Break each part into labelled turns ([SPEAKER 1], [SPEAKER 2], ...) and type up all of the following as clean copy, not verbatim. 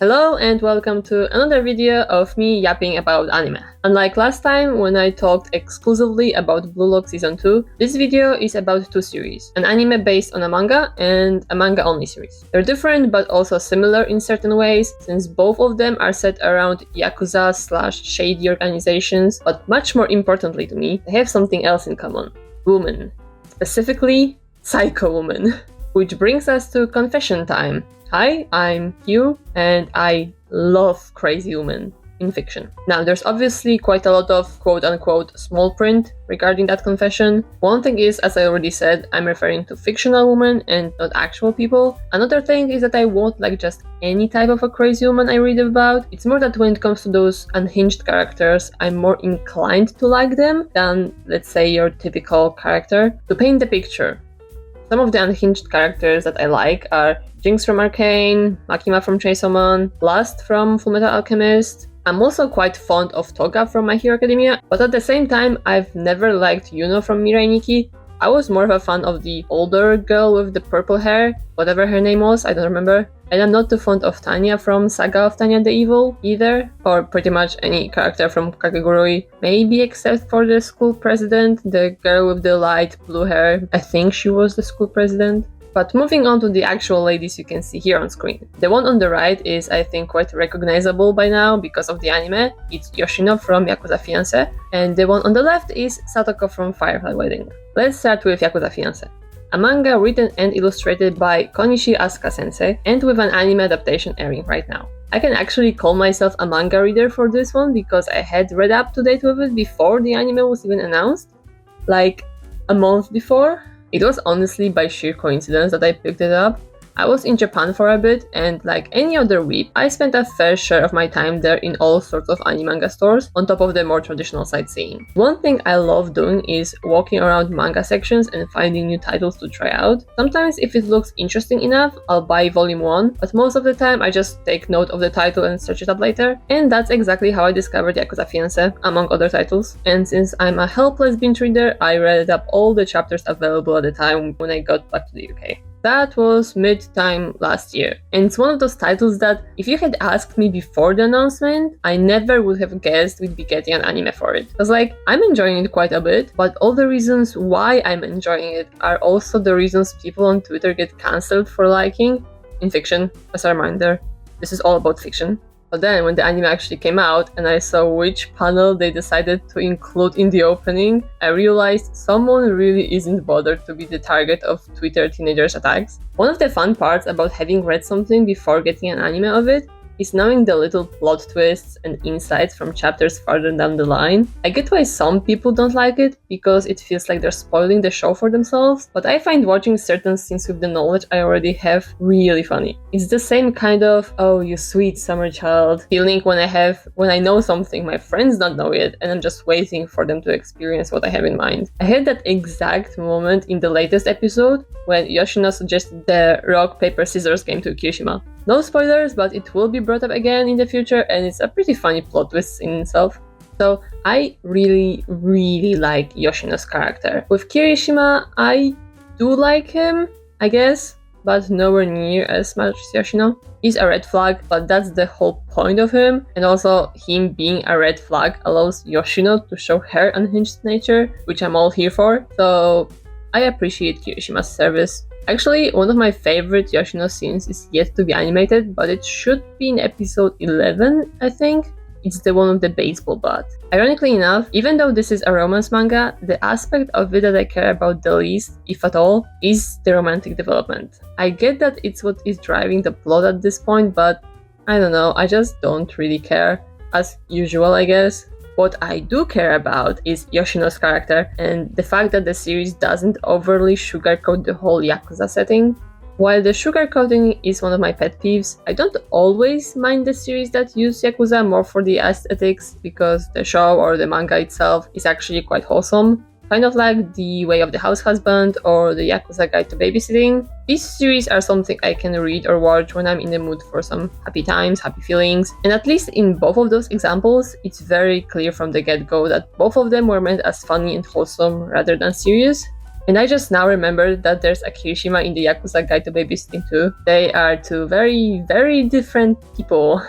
[SPEAKER 1] Hello and welcome to another video of me yapping about anime. Unlike last time when I talked exclusively about Blue Lock Season 2, this video is about two series, an anime based on a manga and a manga only series. They're different but also similar in certain ways since both of them are set around yakuza/shady organizations, but much more importantly to me, they have something else in common. Women. Specifically, psycho women. Which brings us to confession time. Hi, I'm Hugh, and I love crazy women in fiction. Now, there's obviously quite a lot of quote-unquote small print regarding that confession. One thing is, as I already said, I'm referring to fictional women and not actual people. Another thing is that I won't like just any type of a crazy woman I read about. It's more that when it comes to those unhinged characters, I'm more inclined to like them than, let's say, your typical character. To paint the picture, some of the unhinged characters that I like are Jinx from Arcane, Makima from Chainsaw Man, Blast from Fullmetal Alchemist. I'm also quite fond of Toga from My Hero Academia, but at the same time, I've never liked Yuno from Mirai Nikki. I was more of a fan of the older girl with the purple hair, whatever her name was, I don't remember. And I'm not too fond of Tanya from Saga of Tanya the Evil either, or pretty much any character from Kakegurui, maybe except for the school president, the girl with the light blue hair. I think she was the school president. But moving on to the actual ladies you can see here on screen. The one on the right is, I think, quite recognizable by now because of the anime. It's Yoshino from Yakuza Fiancé, and the one on the left is Satoko from Firefly Wedding. Let's start with Yakuza Fiancé, a manga written and illustrated by Konishi Asuka sensei, and with an anime adaptation airing right now. I can actually call myself a manga reader for this one because I had read up to date with it before the anime was even announced, like a month before. It was honestly by sheer coincidence that I picked it up. I was in Japan for a bit, and like any other weeb, I spent a fair share of my time there in all sorts of anime manga stores, on top of the more traditional sightseeing. One thing I love doing is walking around manga sections and finding new titles to try out. Sometimes if it looks interesting enough, I'll buy volume 1, but most of the time I just take note of the title and search it up later. And that's exactly how I discovered Yakuza Fiancé, among other titles. And since I'm a helpless binge reader, I read up all the chapters available at the time when I got back to the UK. That was mid-time last year, and it's one of those titles that, if you had asked me before the announcement, I never would have guessed we'd be getting an anime for it. Because I'm enjoying it quite a bit, but all the reasons why I'm enjoying it are also the reasons people on Twitter get cancelled for liking. In fiction, as a reminder, this is all about fiction. But then when the anime actually came out and I saw which panel they decided to include in the opening, I realized someone really isn't bothered to be the target of Twitter teenagers' attacks. One of the fun parts about having read something before getting an anime of it is knowing the little plot twists and insights from chapters farther down the line. I get why some people don't like it, because it feels like they're spoiling the show for themselves, but I find watching certain scenes with the knowledge I already have really funny. It's the same kind of, oh you sweet summer child, feeling when I know something my friends don't know yet, and I'm just waiting for them to experience what I have in mind. I had that exact moment in the latest episode when Yoshino suggested the rock, paper, scissors game to Kirishima. No spoilers, but it will be brought up again in the future, and it's a pretty funny plot twist in itself. So I really like Yoshino's character. With Kirishima, I do like him, I guess, but nowhere near as much as Yoshino. He's a red flag, but that's the whole point of him, and also him being a red flag allows Yoshino to show her unhinged nature, which I'm all here for. So I appreciate Kirishima's service. Actually, one of my favorite Yoshino scenes is yet to be animated, but it should be in episode 11, I think. It's the one of the baseball bat. Ironically enough, even though this is a romance manga, the aspect of it that I care about the least, if at all, is the romantic development. I get that it's what is driving the plot at this point, but I don't know, I just don't really care. As usual, I guess. What I do care about is Yoshino's character and the fact that the series doesn't overly sugarcoat the whole Yakuza setting. While the sugarcoating is one of my pet peeves, I don't always mind the series that use Yakuza more for the aesthetics because the show or the manga itself is actually quite wholesome. Kind of like The Way of the House Husband or The Yakuza Guide to Babysitting. These series are something I can read or watch when I'm in the mood for some happy times, happy feelings. And at least in both of those examples, it's very clear from the get-go that both of them were meant as funny and wholesome rather than serious. And I just now remembered that there's a Kirishima in the Yakuza Guide to Babysitting too. They are two very, very different people.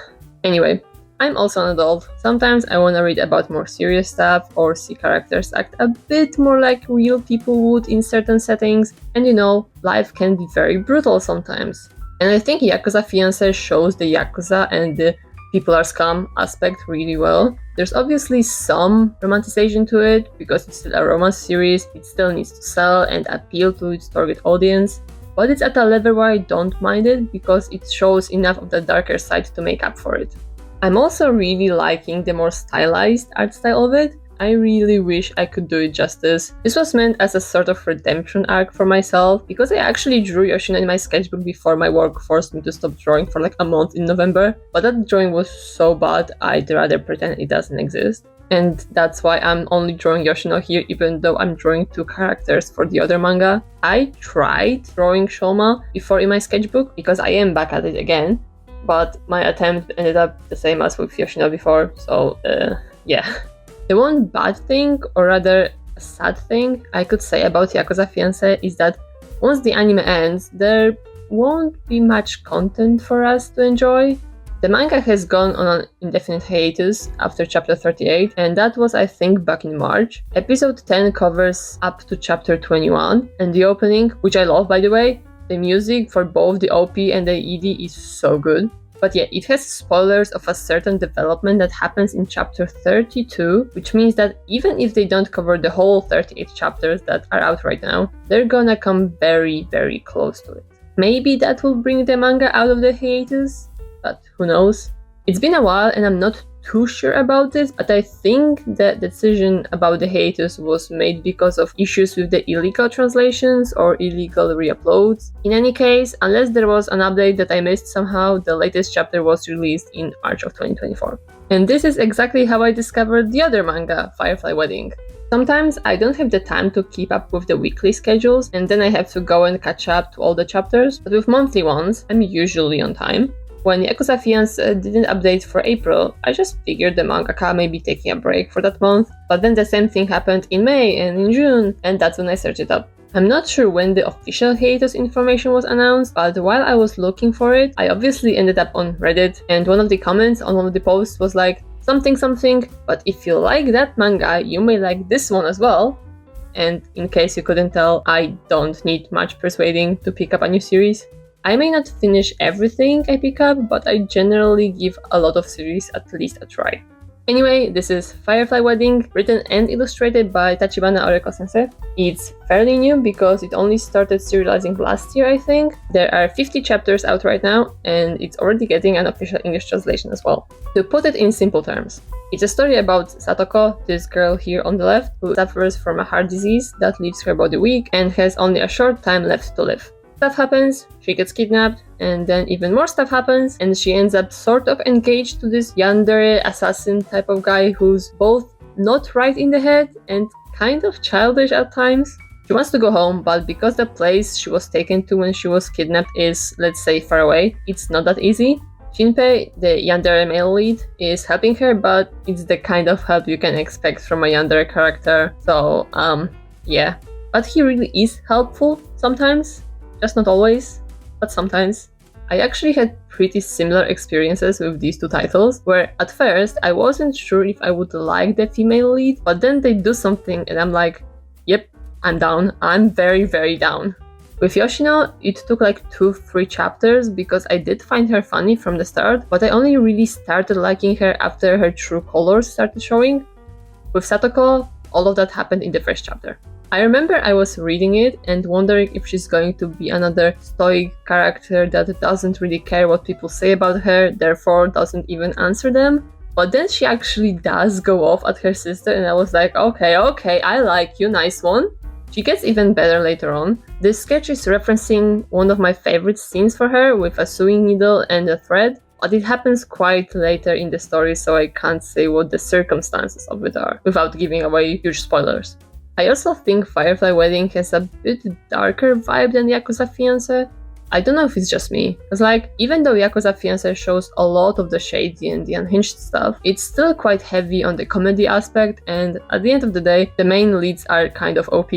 [SPEAKER 1] Anyway, I'm also an adult. Sometimes I want to read about more serious stuff or see characters act a bit more like real people would in certain settings. And life can be very brutal sometimes. And I think Yakuza Fiancé shows the Yakuza and the people are scum aspect really well. There's obviously some romanticization to it because it's still a romance series, it still needs to sell and appeal to its target audience, but it's at a level where I don't mind it because it shows enough of the darker side to make up for it. I'm also really liking the more stylized art style of it. I really wish I could do it justice. This was meant as a sort of redemption arc for myself because I actually drew Yoshino in my sketchbook before my work forced me to stop drawing for like a month in November, but that drawing was so bad I'd rather pretend it doesn't exist. And that's why I'm only drawing Yoshino here even though I'm drawing two characters for the other manga. I tried drawing Shoma before in my sketchbook because I am back at it again, but my attempt ended up the same as with Yoshino before, so yeah. The one bad thing, or rather a sad thing, I could say about Yakuza Fiancé is that once the anime ends, there won't be much content for us to enjoy. The manga has gone on an indefinite hiatus after chapter 38, and that was I think back in March. Episode 10 covers up to chapter 21, and the opening, which I love by the way, the music for both the OP and the ED is so good. But yeah, it has spoilers of a certain development that happens in chapter 32, which means that even if they don't cover the whole 38 chapters that are out right now, they're gonna come very, very close to it. Maybe that will bring the manga out of the hiatus, but who knows? It's been a while and I'm not too sure about this, but I think the decision about the hiatus was made because of issues with the illegal translations or illegal re-uploads. In any case, unless there was an update that I missed somehow, the latest chapter was released in March of 2024. And this is exactly how I discovered the other manga, Firefly Wedding. Sometimes I don't have the time to keep up with the weekly schedules and then I have to go and catch up to all the chapters, but with monthly ones, I'm usually on time. When Yakuza Fiancé didn't update for April, I just figured the mangaka may be taking a break for that month, but then the same thing happened in May and in June, and that's when I searched it up. I'm not sure when the official hiatus information was announced, but while I was looking for it, I obviously ended up on Reddit, and one of the comments on one of the posts was like, something, but if you like that manga, you may like this one as well. And in case you couldn't tell, I don't need much persuading to pick up a new series. I may not finish everything I pick up, but I generally give a lot of series at least a try. Anyway, this is Firefly Wedding, written and illustrated by Tachibana Oreko-sensei. It's fairly new because it only started serializing last year, I think. There are 50 chapters out right now, and it's already getting an official English translation as well. To put it in simple terms, it's a story about Satoko, this girl here on the left, who suffers from a heart disease that leaves her body weak and has only a short time left to live. Stuff happens, she gets kidnapped, and then even more stuff happens, and she ends up sort of engaged to this yandere assassin type of guy who's both not right in the head and kind of childish at times. She wants to go home, but because the place she was taken to when she was kidnapped is, let's say, far away, it's not that easy. Shinpei, the yandere male lead, is helping her, but it's the kind of help you can expect from a yandere character, so, yeah. But he really is helpful sometimes. Just not always, but sometimes. I actually had pretty similar experiences with these two titles, where at first I wasn't sure if I would like the female lead, but then they do something and I'm like, yep, I'm down. I'm very, very down. With Yoshino, it took like 2-3 chapters because I did find her funny from the start, but I only really started liking her after her true colors started showing. With Satoko, all of that happened in the first chapter. I remember I was reading it and wondering if she's going to be another stoic character that doesn't really care what people say about her, therefore doesn't even answer them. But then she actually does go off at her sister and I was like, okay, I like you, nice one. She gets even better later on. This sketch is referencing one of my favorite scenes for her with a sewing needle and a thread, but it happens quite later in the story, so I can't say what the circumstances of it are without giving away huge spoilers. I also think Firefly Wedding has a bit darker vibe than Yakuza Fiancé. I don't know if it's just me, because even though Yakuza Fiancé shows a lot of the shady and the unhinged stuff, it's still quite heavy on the comedy aspect, and at the end of the day, the main leads are kind of OP.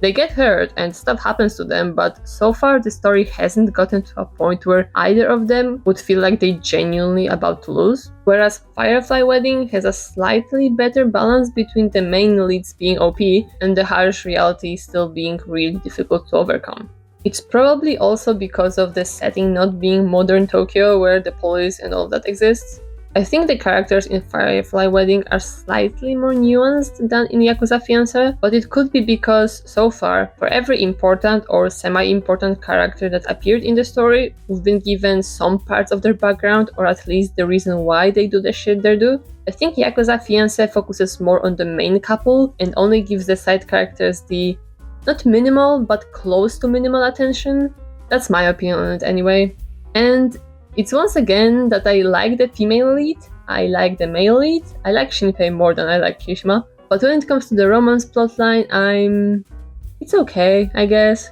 [SPEAKER 1] They get hurt and stuff happens to them, but so far the story hasn't gotten to a point where either of them would feel like they genuinely about to lose. Whereas Firefly Wedding has a slightly better balance between the main leads being OP and the harsh reality still being really difficult to overcome. It's probably also because of the setting not being modern Tokyo where the police and all that exists. I think the characters in Firefly Wedding are slightly more nuanced than in Yakuza Fiancé, but it could be because, so far, for every important or semi-important character that appeared in the story, we've been given some parts of their background or at least the reason why they do the shit they do. I think Yakuza Fiancé focuses more on the main couple and only gives the side characters the not minimal, but close to minimal attention. That's my opinion on it anyway. And it's once again that I like the female lead, I like the male lead, I like Shinpei more than I like Kirishima, but when it comes to the romance plotline, it's okay, I guess.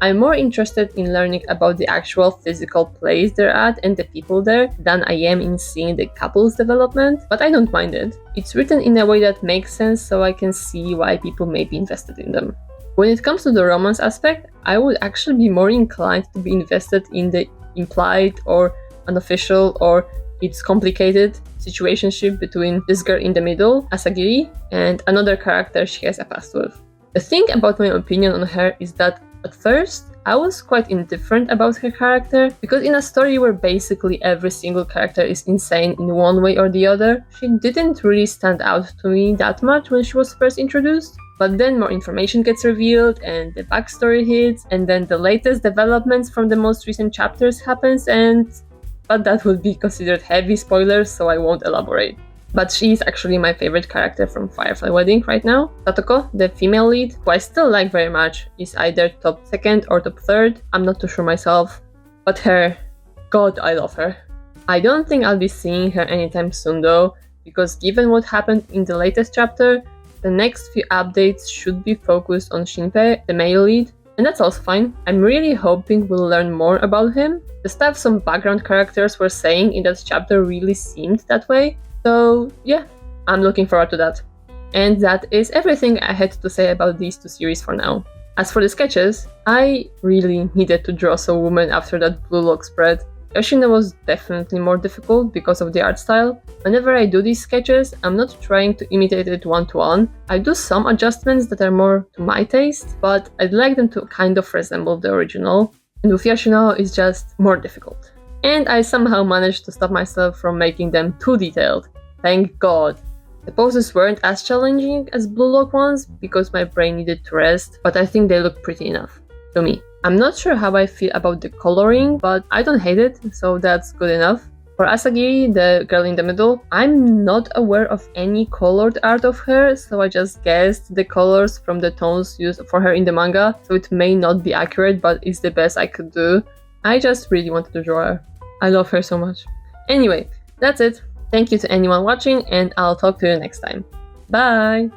[SPEAKER 1] I'm more interested in learning about the actual physical place they're at and the people there than I am in seeing the couple's development, but I don't mind it. It's written in a way that makes sense so I can see why people may be invested in them. When it comes to the romance aspect, I would actually be more inclined to be invested in the implied or unofficial or it's complicated situationship between this girl in the middle, Asagiri, and another character she has a past with. The thing about my opinion on her is that at first I was quite indifferent about her character because in a story where basically every single character is insane in one way or the other, she didn't really stand out to me that much when she was first introduced. But then more information gets revealed and the backstory hits and then the latest developments from the most recent chapters happens but that would be considered heavy spoilers so I won't elaborate. But she is actually my favorite character from Firefly Wedding right now. Satoko, the female lead, who I still like very much, is either top 2nd or top 3rd, I'm not too sure myself. But her, god I love her. I don't think I'll be seeing her anytime soon though, because given what happened in the latest chapter, the next few updates should be focused on Shinpei, the male lead, and that's also fine. I'm really hoping we'll learn more about him. The stuff some background characters were saying in that chapter really seemed that way, so yeah, I'm looking forward to that. And that is everything I had to say about these two series for now. As for the sketches, I really needed to draw some woman after that Blue Lock spread. Yoshino was definitely more difficult because of the art style. Whenever I do these sketches, I'm not trying to imitate it one-to-one. I do some adjustments that are more to my taste, but I'd like them to kind of resemble the original. And with Yoshino, it's just more difficult. And I somehow managed to stop myself from making them too detailed. Thank God. The poses weren't as challenging as Blue Lock ones because my brain needed to rest, but I think they look pretty enough to me. I'm not sure how I feel about the coloring, but I don't hate it, so that's good enough. For Asagiri, the girl in the middle, I'm not aware of any colored art of her, so I just guessed the colors from the tones used for her in the manga, so it may not be accurate, but it's the best I could do. I just really wanted to draw her. I love her so much. Anyway, that's it. Thank you to anyone watching, and I'll talk to you next time. Bye!